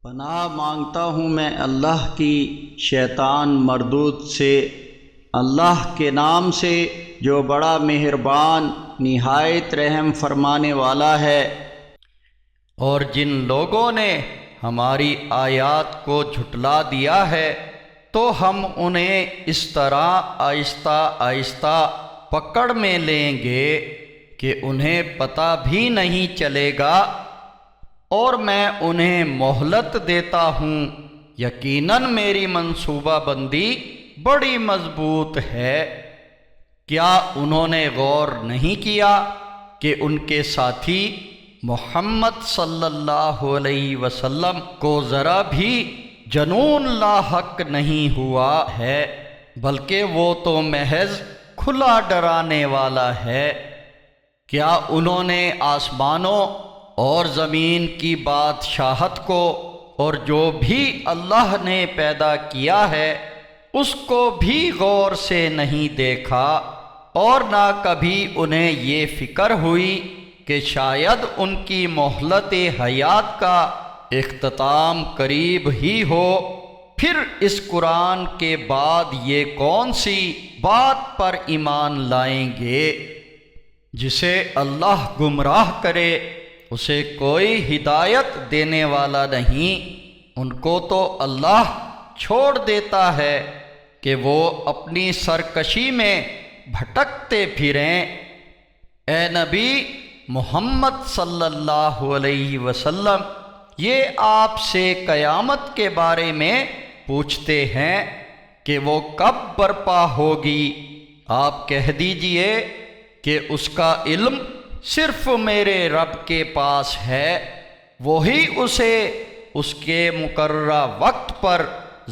پناہ مانگتا ہوں میں اللہ کی شیطان مردود سے، اللہ کے نام سے جو بڑا مہربان نہایت رحم فرمانے والا ہے۔ اور جن لوگوں نے ہماری آیات کو جھٹلا دیا ہے تو ہم انہیں اس طرح آہستہ آہستہ پکڑ میں لیں گے کہ انہیں پتہ بھی نہیں چلے گا، اور میں انہیں مہلت دیتا ہوں، یقیناً میری منصوبہ بندی بڑی مضبوط ہے۔ کیا انہوں نے غور نہیں کیا کہ ان کے ساتھی محمد صلی اللہ علیہ وسلم کو ذرا بھی جنون لاحق نہیں ہوا ہے، بلکہ وہ تو محض کھلا ڈرانے والا ہے۔ کیا انہوں نے آسمانوں اور زمین کی بادشاہت کو اور جو بھی اللہ نے پیدا کیا ہے اس کو بھی غور سے نہیں دیکھا، اور نہ کبھی انہیں یہ فکر ہوئی کہ شاید ان کی مہلت حیات کا اختتام قریب ہی ہو؟ پھر اس قرآن کے بعد یہ کون سی بات پر ایمان لائیں گے؟ جسے اللہ گمراہ کرے اسے کوئی ہدایت دینے والا نہیں، ان کو تو اللہ چھوڑ دیتا ہے کہ وہ اپنی سرکشی میں بھٹکتے پھریں۔ اے نبی محمد صلی اللہ علیہ وسلم، یہ آپ سے قیامت کے بارے میں پوچھتے ہیں کہ وہ کب برپا ہوگی۔ آپ کہہ دیجئے کہ اس کا علم صرف میرے رب کے پاس ہے، وہی اسے اس کے مقررہ وقت پر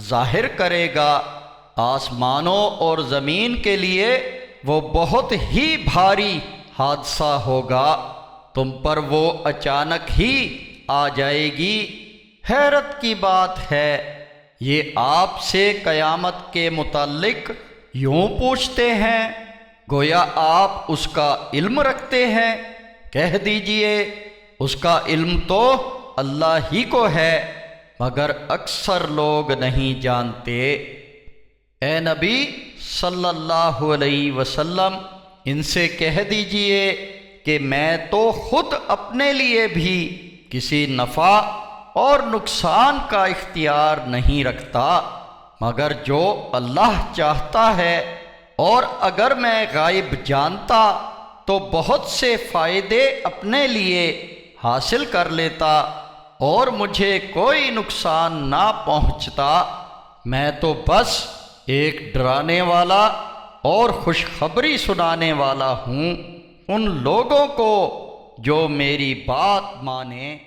ظاہر کرے گا۔ آسمانوں اور زمین کے لیے وہ بہت ہی بھاری حادثہ ہوگا، تم پر وہ اچانک ہی آ جائے گی۔ حیرت کی بات ہے، یہ آپ سے قیامت کے متعلق یوں پوچھتے ہیں گویا آپ اس کا علم رکھتے ہیں۔ کہہ دیجئے اس کا علم تو اللہ ہی کو ہے، مگر اکثر لوگ نہیں جانتے۔ اے نبی صلی اللہ علیہ وسلم، ان سے کہہ دیجئے کہ میں تو خود اپنے لیے بھی کسی نفع اور نقصان کا اختیار نہیں رکھتا، مگر جو اللہ چاہتا ہے، اور اگر میں غائب جانتا تو بہت سے فائدے اپنے لیے حاصل کر لیتا اور مجھے کوئی نقصان نہ پہنچتا۔ میں تو بس ایک ڈرانے والا اور خوشخبری سنانے والا ہوں ان لوگوں کو جو میری بات مانیں۔